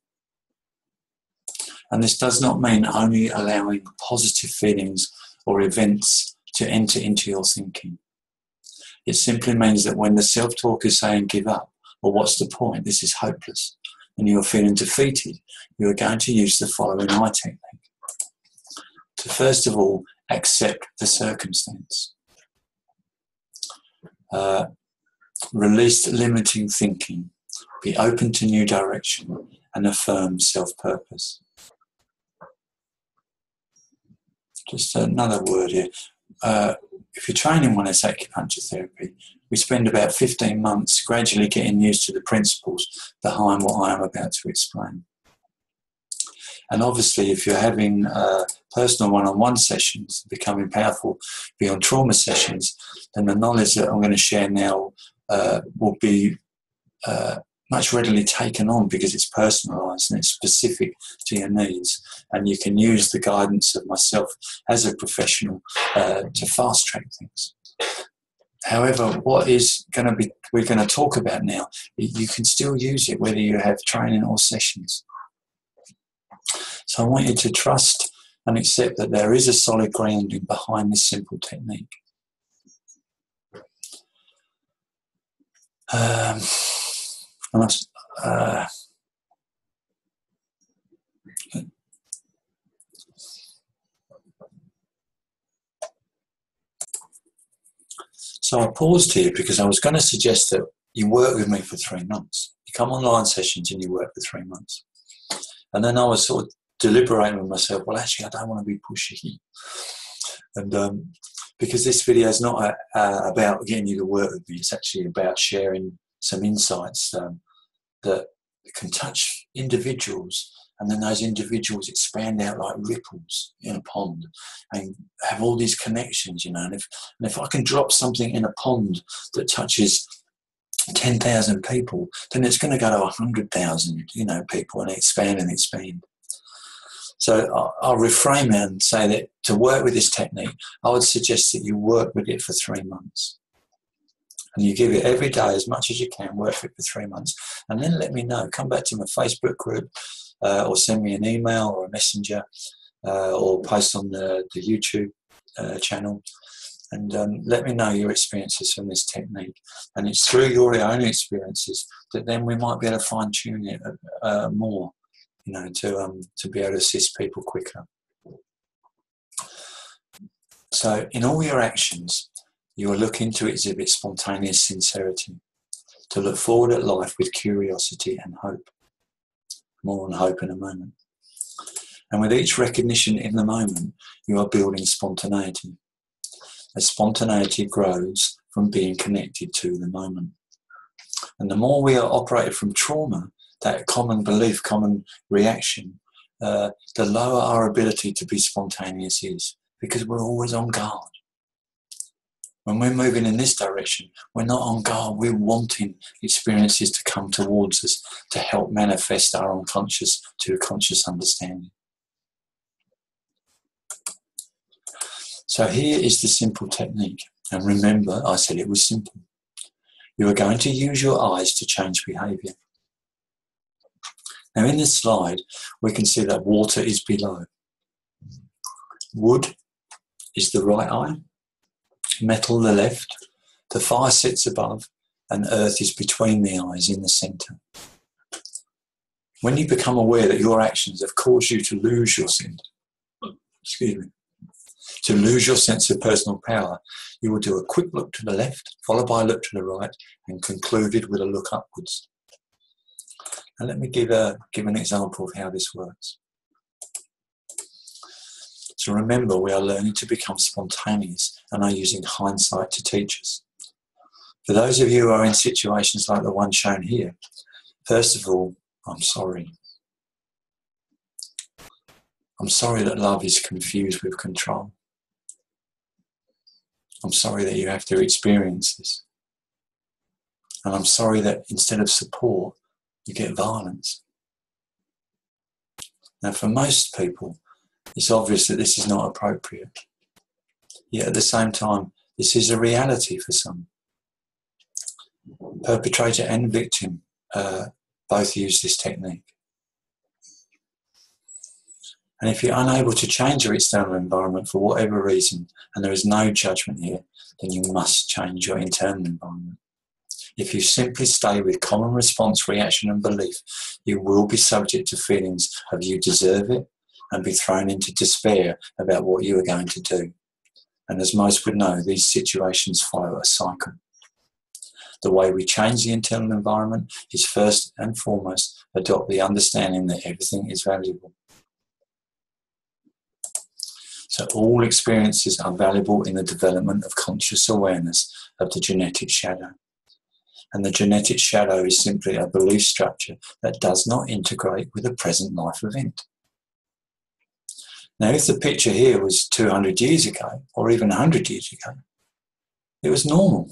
And this does not mean only allowing positive feelings or events to enter into your thinking. It simply means that when the self-talk is saying give up, or what's the point, this is hopeless, and you are feeling defeated, you are going to use the following eye technique. To first of all, accept the circumstance. Release limiting thinking. Be open to new direction and affirm self-purpose. Just another word here. If you're training Oneness Acupuncture Therapy, we spend about 15 months gradually getting used to the principles behind what I am about to explain. And obviously, if you're having personal one-on-one sessions, becoming powerful beyond trauma sessions, then the knowledge that I'm going to share now will be much readily taken on because it's personalised and it's specific to your needs. And you can use the guidance of myself as a professional to fast-track things. However, what is going to be we're going to talk about now, you can still use it whether you have training or sessions. So I want you to trust and accept that there is a solid grounding behind this simple technique. So I paused here because I was going to suggest that you work with me for 3 months. You come online sessions and you work for 3 months. And then I was sort of deliberating with myself, well, actually, I don't want to be pushy. And because this video is not about getting you to work with me, it's actually about sharing some insights that can touch individuals, and then those individuals expand out like ripples in a pond and have all these connections, you know. And if I can drop something in a pond that touches 10,000 people, then it's going to go to 100,000, you know, people, and expand and expand. So I'll reframe it and say that to work with this technique, I would suggest that you work with it for 3 months. And you give it every day as much as you can, work for it for 3 months, and then let me know. Come back to my Facebook group or send me an email or a messenger or post on the YouTube channel. And let me know your experiences from this technique. And it's through your own experiences that then we might be able to fine-tune it more, you know, to be able to assist people quicker. So in all your actions, you are looking to exhibit spontaneous sincerity, to look forward at life with curiosity and hope. More on hope in a moment. And with each recognition in the moment, you are building spontaneity. As spontaneity grows from being connected to the moment. And the more we are operated from trauma, that common belief, common reaction, the lower our ability to be spontaneous is, because we're always on guard. When we're moving in this direction, we're not on guard, we're wanting experiences to come towards us to help manifest our unconscious to a conscious understanding. So here is the simple technique. And remember, I said it was simple. You are going to use your eyes to change behaviour. Now in this slide, we can see that water is below. Wood is the right eye, metal the left, the fire sits above, and earth is between the eyes in the centre. When you become aware that your actions have caused you to lose your sense, to lose your sense of personal power, you will do a quick look to the left, followed by a look to the right, and concluded with a look upwards. And let me give an example of how this works. So remember, we are learning to become spontaneous and are using hindsight to teach us. For those of you who are in situations like the one shown here, first of all, I'm sorry. I'm sorry that love is confused with control. I'm sorry that you have to experience this. And I'm sorry that instead of support, you get violence. Now, for most people, it's obvious that this is not appropriate. Yet at the same time, this is a reality for some. Perpetrator and victim both use this technique. And if you're unable to change your external environment for whatever reason, and there is no judgment here, then you must change your internal environment. If you simply stay with common response, reaction and belief, you will be subject to feelings of you deserve it and be thrown into despair about what you are going to do. And as most would know, these situations follow a cycle. The way we change the internal environment is first and foremost adopt the understanding that everything is valuable. So all experiences are valuable in the development of conscious awareness of the genetic shadow. And the genetic shadow is simply a belief structure that does not integrate with a present life event. Now, if the picture here was 200 years ago, or even 100 years ago, it was normal.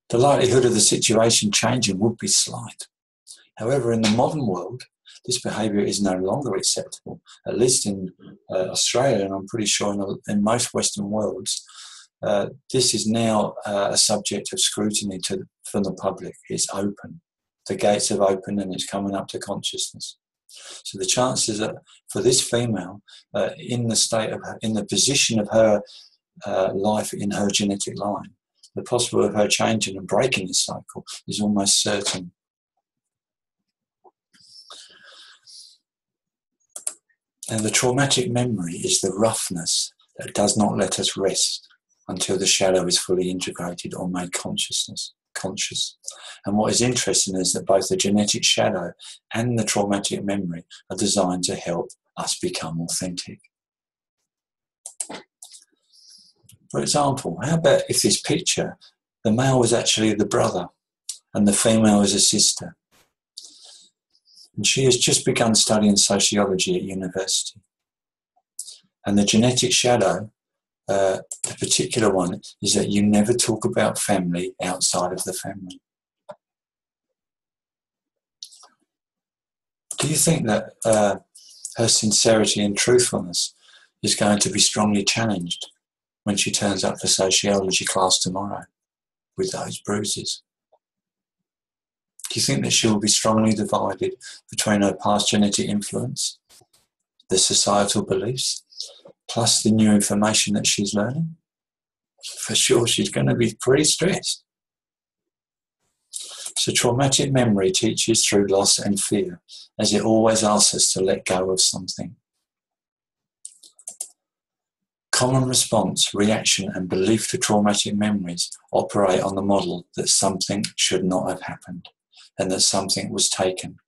The likelihood of the situation changing would be slight. However, in the modern world, this behaviour is no longer acceptable, at least in Australia, and I'm pretty sure in most Western worlds. This is now a subject of scrutiny from the public. It's open. The gates have opened and it's coming up to consciousness. So the chances that for this female, in the position of her life in her genetic line, the possibility of her changing and breaking this cycle is almost certain. And the traumatic memory is the roughness that does not let us rest until the shadow is fully integrated or made conscious. And what is interesting is that both the genetic shadow and the traumatic memory are designed to help us become authentic. For example, how about if this picture, the male was actually the brother and the female is a sister? And she has just begun studying sociology at university. And the genetic shadow, the particular one, is that you never talk about family outside of the family. Do you think that her sincerity and truthfulness is going to be strongly challenged when she turns up for sociology class tomorrow with those bruises? Do you think that she will be strongly divided between her past genetic influence, the societal beliefs, plus the new information that she's learning? For sure, she's going to be pretty stressed. So traumatic memory teaches through loss and fear, as it always asks us to let go of something. Common response, reaction and belief to traumatic memories operate on the model that something should not have happened and that something was taken.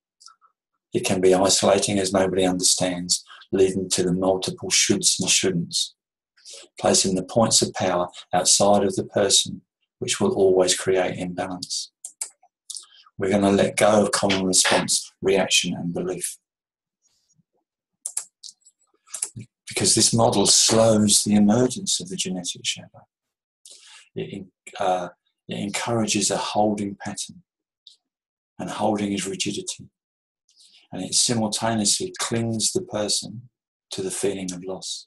It can be isolating as nobody understands, leading to the multiple shoulds and shouldn'ts, placing the points of power outside of the person, which will always create imbalance. We're going to let go of common response, reaction and belief. Because this model slows the emergence of the genetic shadow. It encourages a holding pattern, and holding is rigidity. And it simultaneously clings the person to the feeling of loss.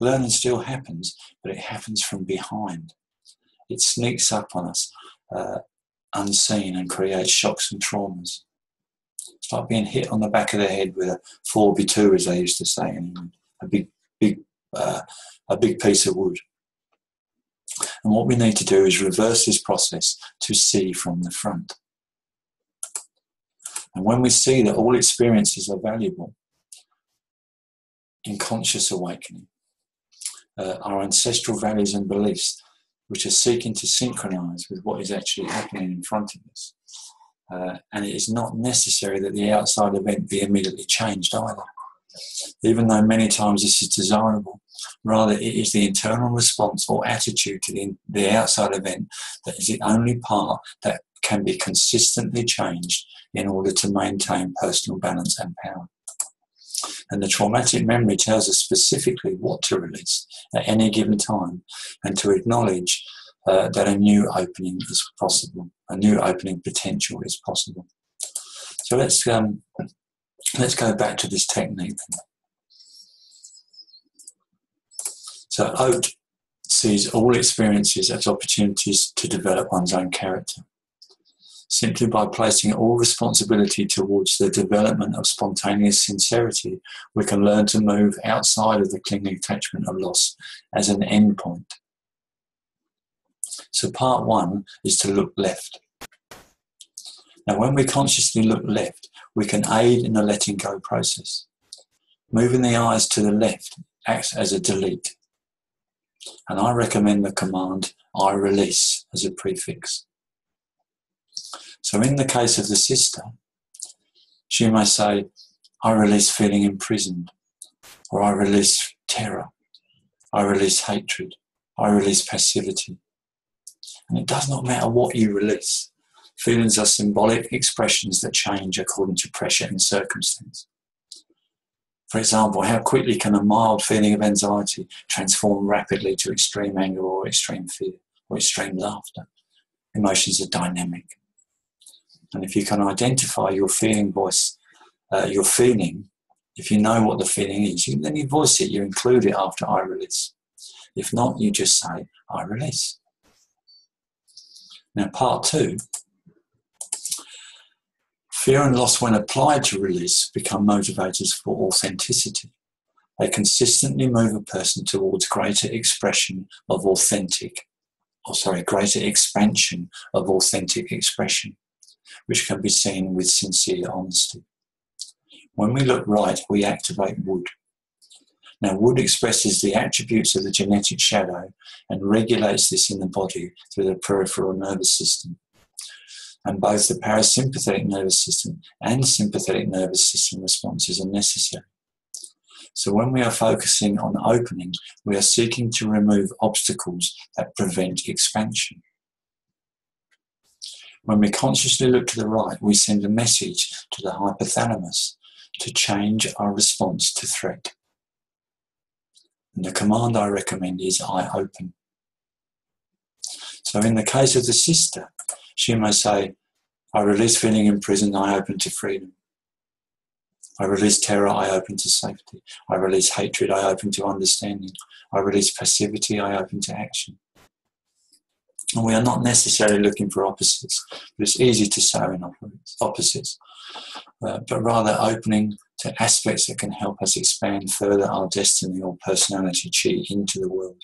Learning still happens, but it happens from behind. It sneaks up on us unseen and creates shocks and traumas. It's like being hit on the back of the head with a 4x2, as they used to say in England, a big piece of wood. And what we need to do is reverse this process to see from the front. And when we see that all experiences are valuable, in conscious awakening, our ancestral values and beliefs, which are seeking to synchronize with what is actually happening in front of us. And it is not necessary that the outside event be immediately changed either. even though many times this is desirable. Rather, it is the internal response or attitude to the outside event that is the only part that can be consistently changed in order to maintain personal balance and power. And the traumatic memory tells us specifically what to release at any given time, and to acknowledge that a new opening is possible, a new opening potential is possible. So let's go back to this technique. So Oat sees all experiences as opportunities to develop one's own character. Simply by placing all responsibility towards the development of spontaneous sincerity, we can learn to move outside of the clinging attachment of loss as an end point. So part one is to look left. Now, when we consciously look left, we can aid in the letting go process. Moving the eyes to the left acts as a delete. And I recommend the command I release as a prefix. So in the case of the sister, she may say, I release feeling imprisoned, or I release terror, I release hatred, I release passivity. And it does not matter what you release. Feelings are symbolic expressions that change according to pressure and circumstance. For example, how quickly can a mild feeling of anxiety transform rapidly to extreme anger or extreme fear or extreme laughter? Emotions are dynamic. And if you can identify your feeling voice, your feeling, if you know what the feeling is, then you voice it, you include it after I release. If not, you just say, I release. Now, part two, fear and loss when applied to release become motivators for authenticity. They consistently move a person towards greater expansion of authentic expression, which can be seen with sincere honesty. When we look right, we activate wood. Now, wood expresses the attributes of the genetic shadow and regulates this in the body through the peripheral nervous system. And both the parasympathetic nervous system and sympathetic nervous system responses are necessary. So when we are focusing on opening, we are seeking to remove obstacles that prevent expansion. When we consciously look to the right, we send a message to the hypothalamus to change our response to threat. And the command I recommend is I open. So in the case of the sister, she may say, I release feeling imprisoned, I open to freedom. I release terror, I open to safety. I release hatred, I open to understanding. I release passivity, I open to action. And we are not necessarily looking for opposites, but it's easy to sow in opposites, but rather opening to aspects that can help us expand further our destiny or personality chi into the world.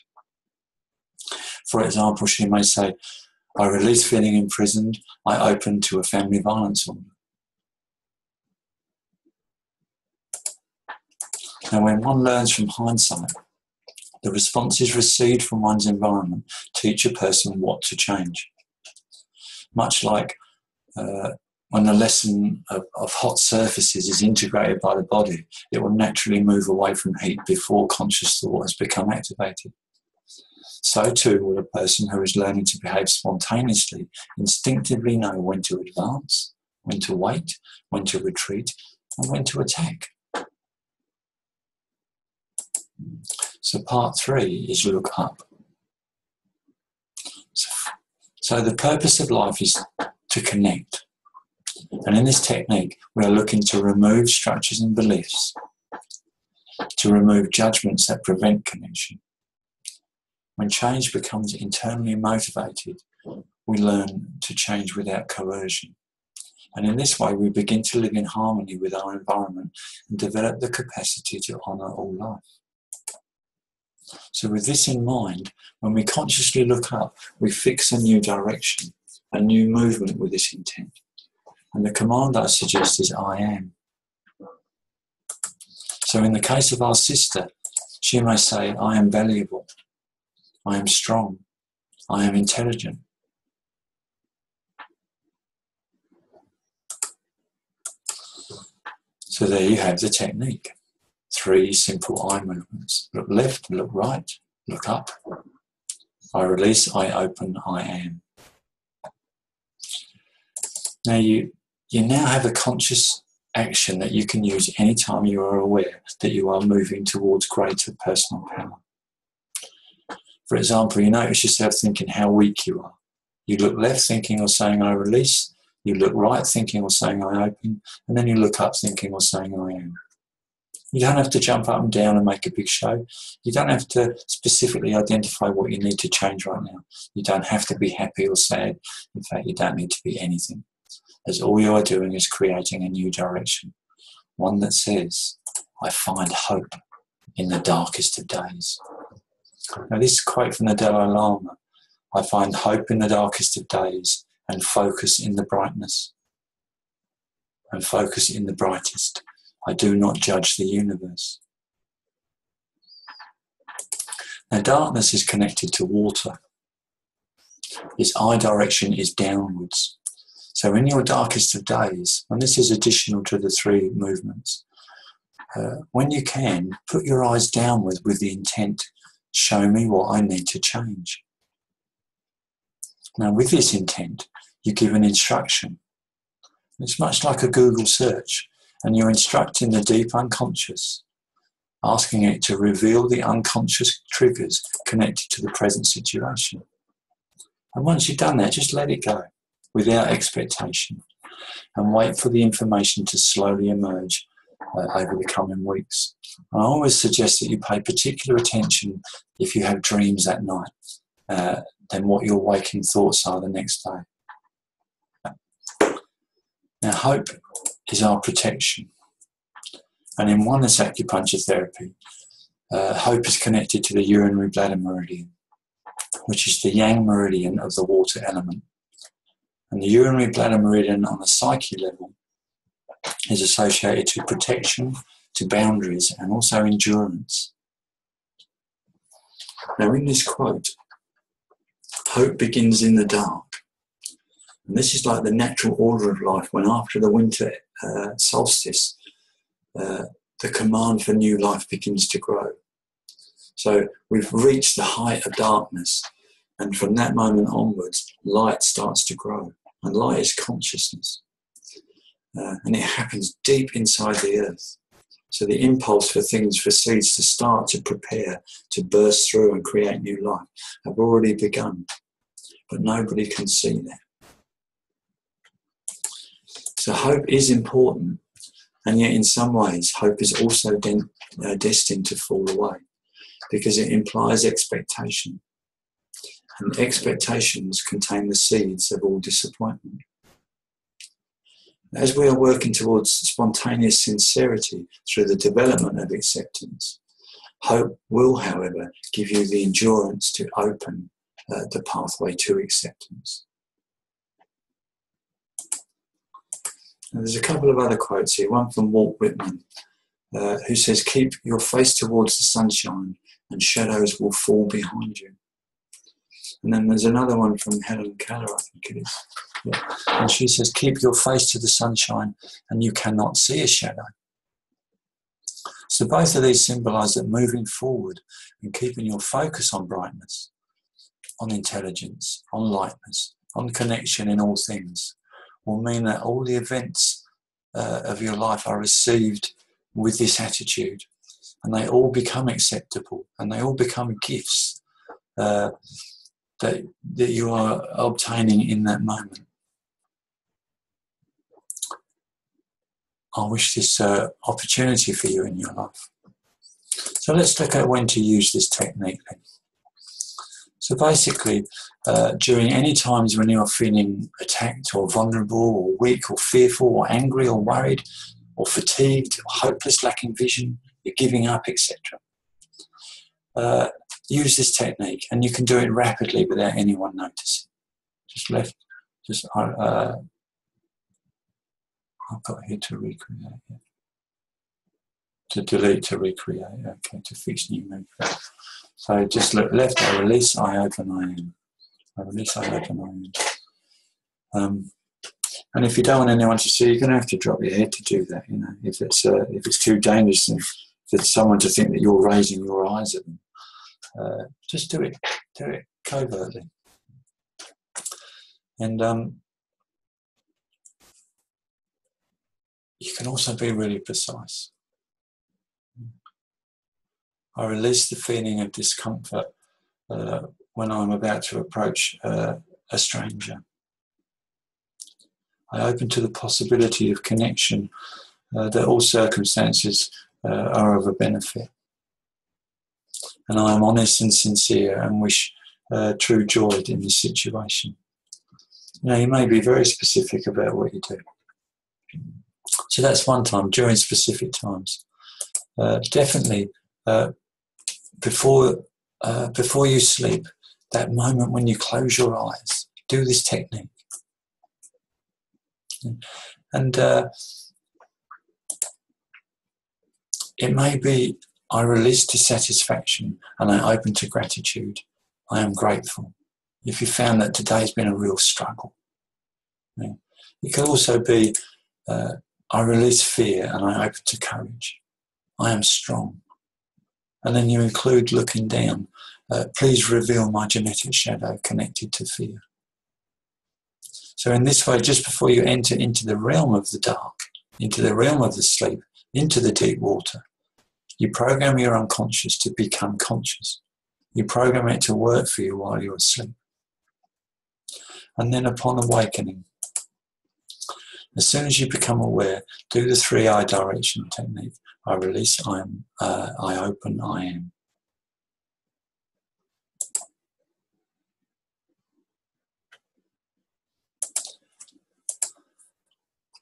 For example, she may say, I release feeling imprisoned, I open to a family violence order. Now, when one learns from hindsight, the responses received from one's environment teach a person what to change. Much like when the lesson of hot surfaces is integrated by the body, it will naturally move away from heat before conscious thought has become activated. So too will a person who is learning to behave spontaneously instinctively know when to advance, when to wait, when to retreat, and when to attack. So part three is look up. So the purpose of life is to connect. And in this technique, we are looking to remove structures and beliefs, to remove judgments that prevent connection. When change becomes internally motivated, we learn to change without coercion. And in this way, we begin to live in harmony with our environment and develop the capacity to honour all life. So with this in mind, when we consciously look up, we fix a new direction, a new movement with this intent. And the command I suggest is I am. So in the case of our sister, she may say, I am valuable, I am strong, I am intelligent. So there you have the technique. 3 simple eye movements. Look left, look right, look up. I release, I open, I am. Now you now have a conscious action that you can use anytime you are aware that you are moving towards greater personal power. For example, you notice yourself thinking how weak you are. You look left thinking or saying I release, you look right thinking or saying I open, and then you look up thinking or saying I am. You don't have to jump up and down and make a big show. You don't have to specifically identify what you need to change right now. You don't have to be happy or sad. In fact, you don't need to be anything, as all you are doing is creating a new direction, one that says, I find hope in the darkest of days. Now, this is a quote from the Dalai Lama. I find hope in the darkest of days and focus in the brightness. And focus in the brightest. I do not judge the universe. Now, darkness is connected to water. Its eye direction is downwards. So in your darkest of days, and this is additional to the 3 movements, when you can, put your eyes downwards with the intent, show me what I need to change. Now, with this intent, you give an instruction. It's much like a Google search, and you're instructing the deep unconscious, asking it to reveal the unconscious triggers connected to the present situation. And once you've done that, just let it go without expectation and wait for the information to slowly emerge over the coming weeks. I always suggest that you pay particular attention if you have dreams at night than what your waking thoughts are the next day. Now, hope is our protection. And in Oneness Acupuncture Therapy, hope is connected to the urinary bladder meridian, which is the yang meridian of the water element. And the urinary bladder meridian on the psyche level is associated to protection, to boundaries, and also endurance. Now, in this quote, hope begins in the dark. And this is like the natural order of life when after the winter solstice, the command for new life begins to grow. So we've reached the height of darkness, and from that moment onwards, light starts to grow. And light is consciousness. And it happens deep inside the earth. So the impulse for things, for seeds to start to prepare, to burst through and create new life, have already begun. But nobody can see that. So hope is important, and yet in some ways hope is also destined to fall away, because it implies expectation. And expectations contain the seeds of all disappointment. As we are working towards spontaneous sincerity through the development of acceptance, hope will, however, give you the endurance to open the pathway to acceptance. And there's a couple of other quotes here, one from Walt Whitman, who says, keep your face towards the sunshine and shadows will fall behind you. And then there's another one from Helen Keller, I think it is. Yeah. And she says, keep your face to the sunshine and you cannot see a shadow. So both of these symbolise that moving forward and keeping your focus on brightness, on intelligence, on lightness, on connection in all things, will mean that all the events of your life are received with this attitude, and they all become acceptable, and they all become gifts that you are obtaining in that moment. I wish this opportunity for you in your life. So let's look at when to use this technique then. So basically, during any times when you are feeling attacked or vulnerable or weak or fearful or angry or worried or fatigued or hopeless, lacking vision, you're giving up, etc. Use this technique, and you can do it rapidly without anyone noticing. I've got here to recreate, yeah. To delete, to recreate, okay, to fix new movement. So just look left, I release, I open, I am. I release, I open, I am. And if you don't want anyone to see, you're going to have to drop your head to do that. You know, if it's too dangerous, then for someone to think that you're raising your eyes at them. Just do it covertly. And you can also be really precise. I release the feeling of discomfort when I'm about to approach a stranger. I open to the possibility of connection, that all circumstances are of a benefit. And I am honest and sincere and wish true joy in this situation. Now, you may be very specific about what you do. So that's one time, during specific times. Definitely, before you sleep, that moment when you close your eyes, do this technique. And it may be, I release dissatisfaction and I open to gratitude. I am grateful. If you found that today's been a real struggle. It could also be, I release fear and I open to courage. I am strong. And then you include looking down. Please reveal my genetic shadow connected to fear. So in this way, just before you enter into the realm of the dark, into the realm of the sleep, into the deep water, you program your unconscious to become conscious. You program it to work for you while you're asleep. And then upon awakening, as soon as you become aware, do the 3-eye direction technique. I release, I am, I open, I am.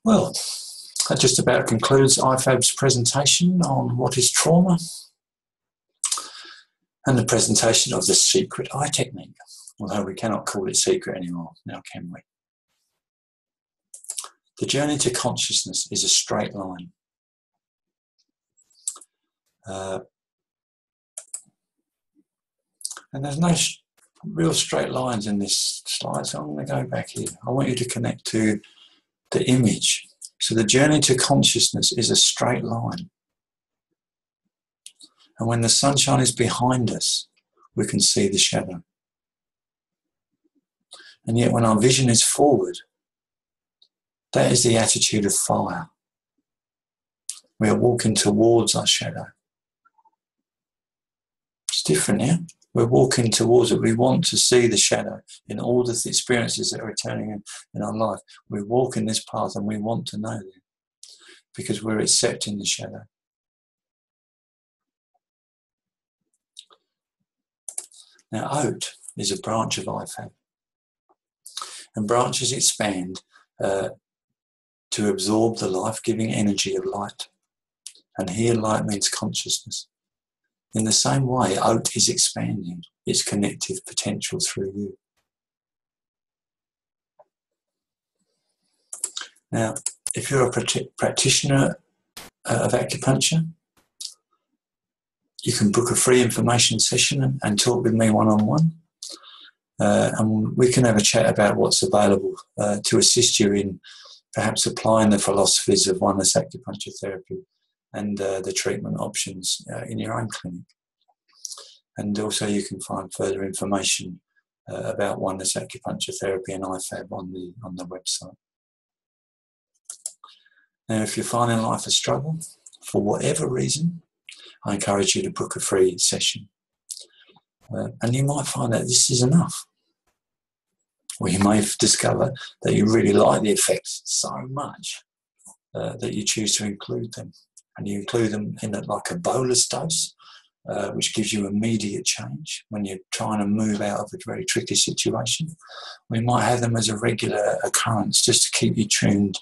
Well, that just about concludes IFAB's presentation on what is trauma and the presentation of the secret eye technique. Although we cannot call it secret anymore, now can we? The journey to consciousness is a straight line. And there's no real straight lines in this slide, so I'm going to go back here. I want you to connect to the image. So the journey to consciousness is a straight line. And when the sunshine is behind us, we can see the shadow. And yet when our vision is forward, that is the attitude of fire. We are walking towards our shadow. It's different, yeah? We're walking towards it. We want to see the shadow in all the experiences that are returning in our life. We walk in this path and we want to know them because we're accepting the shadow. Now, oat is a branch of IFAB. And branches expand to absorb the life-giving energy of light. And here light means consciousness. In the same way, oat is expanding its connective potential through you. Now, if you're a practitioner of acupuncture, you can book a free information session and talk with me one-on-one. And we can have a chat about what's available to assist you in perhaps applying the philosophies of Oneness Acupuncture Therapy and the treatment options in your own clinic. And also you can find further information about Oneness Acupuncture Therapy and IFAB on the website. Now, if you're finding life a struggle, for whatever reason, I encourage you to book a free session. And you might find that this is enough. Or you may discover that you really like the effects so much that you choose to include them. And you include them in like a bolus dose, which gives you immediate change when you're trying to move out of a very tricky situation. We might have them as a regular occurrence just to keep you tuned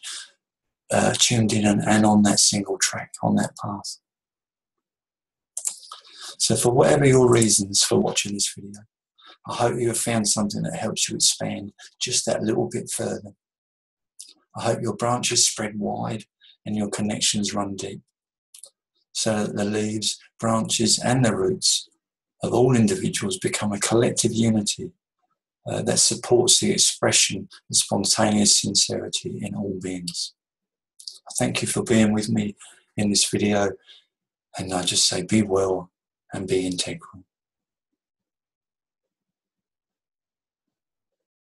in and on that single track, on that path. So for whatever your reasons for watching this video, I hope you have found something that helps you expand just that little bit further. I hope your branches spread wide and your connections run deep, so that the leaves, branches and the roots of all individuals become a collective unity that supports the expression of spontaneous sincerity in all beings. I thank you for being with me in this video. And I just say, be well and be integral.